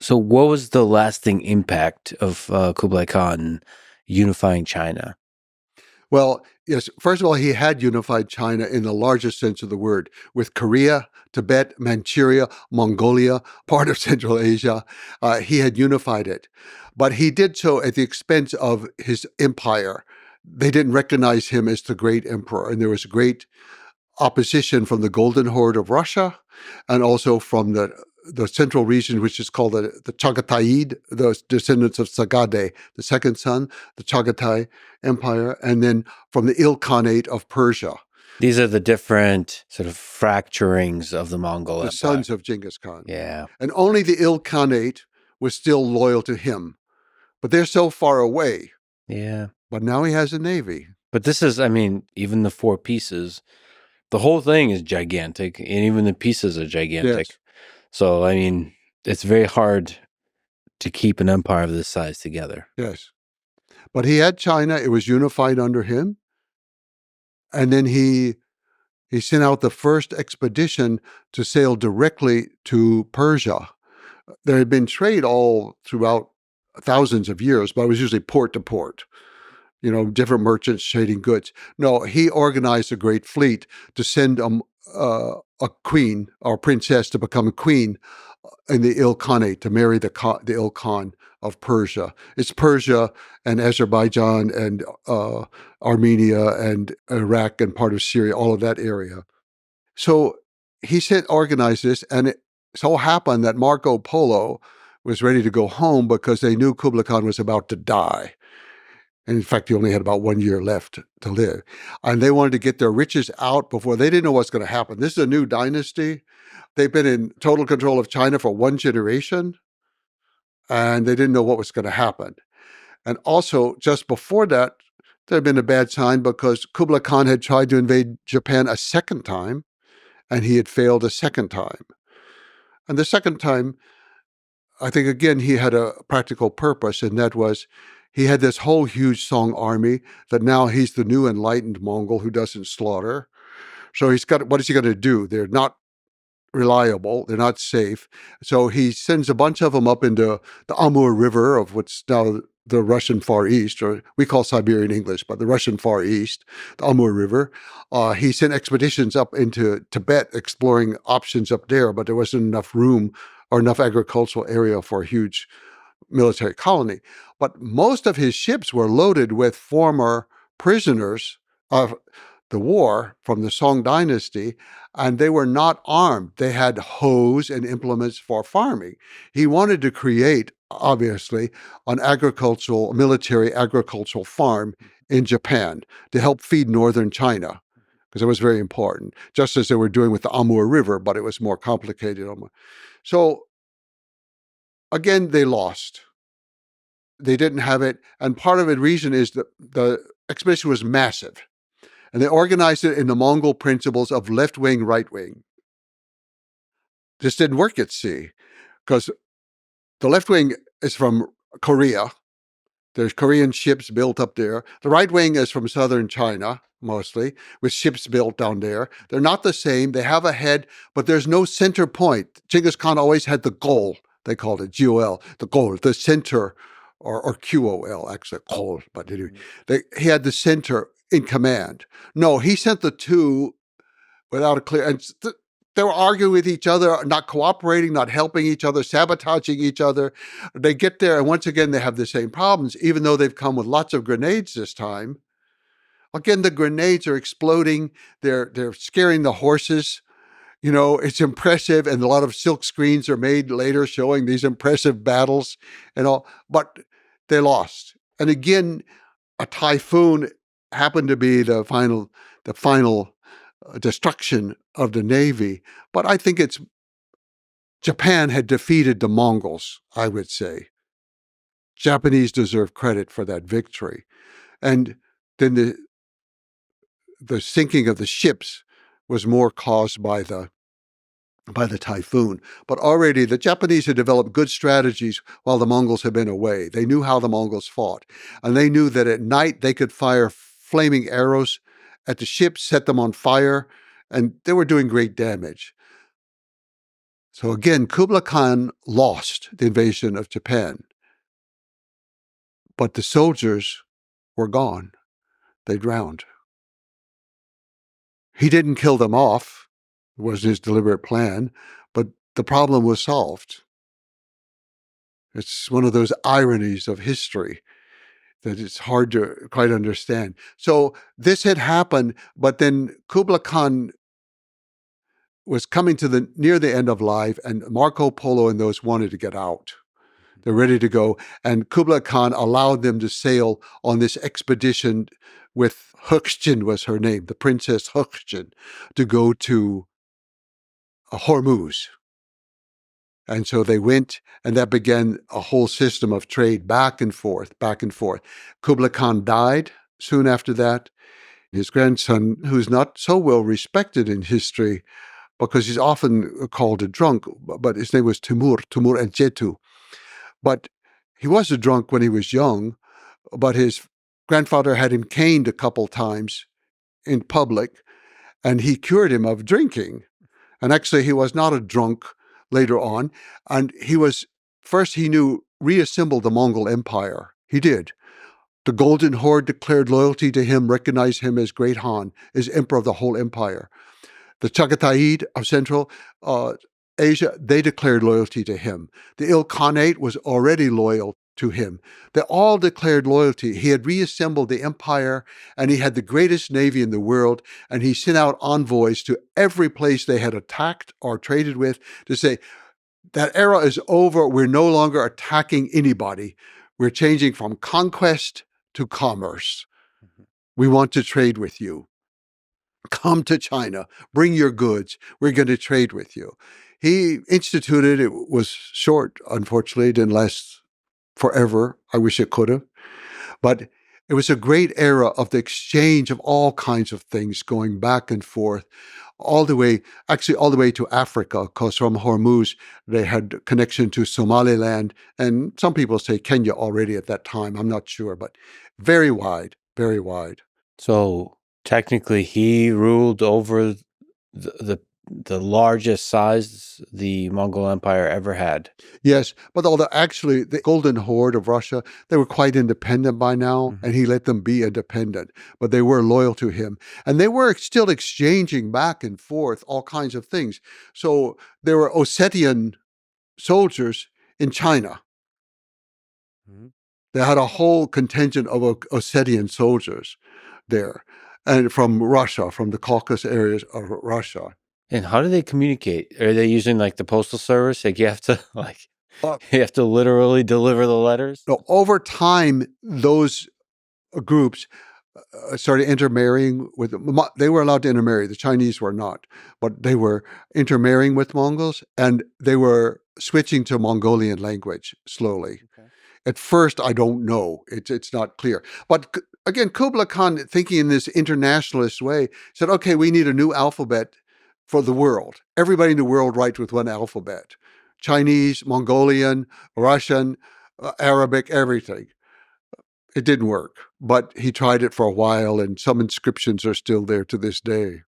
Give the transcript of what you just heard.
So what was the lasting impact of Kublai Khan unifying China? Well, yes, first of all, he had unified China in the largest sense of the word, with Korea, Tibet, Manchuria, Mongolia, part of Central Asia. He had unified it. But he did so at the expense of his empire. They didn't recognize him as the great emperor, and there was great opposition from the Golden Horde of Russia and also from the central region, which is called the Chagatai, the descendants of Sagade, the second son, the Chagatai Empire, and then from the Ilkhanate of Persia, These are the different sort of fracturings of the Mongol the Empire. sons of Genghis Khan. Yeah. And only the Ilkhanate was still loyal to him. But they're so far away. Yeah. But now he has a navy. But this is, I mean, even the four pieces, the whole thing is gigantic, and even the pieces are gigantic. Yes. So, I mean, it's very hard to keep an empire of this size together. Yes. But he had China. It was unified under him. And then he sent out the first expedition to sail directly to Persia. There had been trade all throughout thousands of years, but it was usually port to port, different merchants trading goods. No, he organized a great fleet to send a queen or princess to become a queen in the Ilkhanate, to marry the Ilkhan of Persia. It's Persia and Azerbaijan and Armenia and Iraq and part of Syria, all of that area. So he organized this, and it so happened that Marco Polo was ready to go home because they knew Kublai Khan was about to die. And in fact, he only had about 1 year left to live. And they wanted to get their riches out before. They didn't know what's going to happen. This is a new dynasty. They've been in total control of China for one generation, and they didn't know what was going to happen. And also, just before that, there had been a bad sign because Kublai Khan had tried to invade Japan a second time, and he had failed a second time. And the second time, I think, again, he had a practical purpose, and that was he had this whole huge Song army that now he's the new enlightened Mongol who doesn't slaughter. So what is he going to do? They're not reliable. They're not safe. So he sends a bunch of them up into the Amur River of what's now the Russian Far East, or we call Siberian English, but the Russian Far East, the Amur River. He sent expeditions up into Tibet exploring options up there, but there wasn't enough room or enough agricultural area for a huge military colony. But most of his ships were loaded with former prisoners of the war from the Song dynasty, and they were not armed. They had hoes and implements for farming. He wanted to create, obviously, an military agricultural farm in Japan to help feed northern China, because it was very important, just as they were doing with the Amur River, but it was more complicated. So, again, they lost. They didn't have it. And part of the reason is that the expedition was massive. And they organized it in the Mongol principles of left wing, right wing. This didn't work at sea because the left wing is from Korea. There's Korean ships built up there. The right wing is from southern China, mostly, with ships built down there. They're not the same. They have a head, but there's no center point. Genghis Khan always had the goal. They called it GOL, the goal, the center, or QOL, actually, goal. But anyway, he had the center in command. No, he sent the two without a clear, and they were arguing with each other, not cooperating, not helping each other, sabotaging each other. They get there, and once again, they have the same problems, even though they've come with lots of grenades this time. Again, the grenades are exploding. They're scaring the horses. It's impressive, and a lot of silk screens are made later showing these impressive battles and all, but they lost. And again, a typhoon happened to be the final destruction of the Navy. But I think Japan had defeated the Mongols, I would say. Japanese deserve credit for that victory. And then the sinking of the ships was more caused by the typhoon. But already the Japanese had developed good strategies while the Mongols had been away. They knew how the Mongols fought. And they knew that at night they could fire flaming arrows at the ships, set them on fire, and they were doing great damage. So again, Kublai Khan lost the invasion of Japan, but the soldiers were gone. They drowned. He didn't kill them off. It wasn't his deliberate plan, but the problem was solved. It's one of those ironies of history that it's hard to quite understand. So this had happened, but then Kublai Khan was coming to near the end of life, and Marco Polo and those wanted to get out. They're ready to go. And Kublai Khan allowed them to sail on this expedition with Huqin was her name, the Princess Huqin, to go to Hormuz. And so they went, and that began a whole system of trade back and forth, back and forth. Kublai Khan died soon after that. His grandson, who's not so well respected in history because he's often called a drunk, but his name was Timur Enchetu. But he was a drunk when he was young, but his grandfather had him caned a couple times in public, and he cured him of drinking. And actually, he was not a drunk later on. And he reassembled the Mongol Empire. He did. The Golden Horde declared loyalty to him, recognized him as Great Han, as emperor of the whole empire. The Chagatai of Central Asia, they declared loyalty to him. The Ilkhanate was already loyal to him. They all declared loyalty. He had reassembled the empire, and he had the greatest navy in the world, and he sent out envoys to every place they had attacked or traded with to say, that era is over. We're no longer attacking anybody. We're changing from conquest to commerce. We want to trade with you. Come to China, bring your goods. We're going to trade with you. He instituted, it was short, unfortunately, it didn't last forever. I wish it could have. But it was a great era of the exchange of all kinds of things going back and forth, all the way to Africa, because from Hormuz, they had connection to Somaliland, and some people say Kenya already at that time. I'm not sure, but very wide, very wide. So technically, he ruled over the largest size the Mongol Empire ever had. Yes, but although actually the Golden Horde of Russia, they were quite independent by now, and he let them be independent, but they were loyal to him. And they were still exchanging back and forth all kinds of things. So there were Ossetian soldiers in China. They had a whole contingent of Ossetian soldiers there, and from Russia, from the Caucasus areas of Russia. And how do they communicate? Are they using like the postal service? Like you have to you have to literally deliver the letters? No, over time, those groups started intermarrying with them. They were allowed to intermarry. The Chinese were not, but they were intermarrying with Mongols, and they were switching to Mongolian language slowly. Okay. At first, I don't know. It's not clear. But again, Kublai Khan, thinking in this internationalist way, said, okay, we need a new alphabet for the world. Everybody in the world writes with one alphabet. Chinese, Mongolian, Russian, Arabic, everything. It didn't work, but he tried it for a while, and some inscriptions are still there to this day.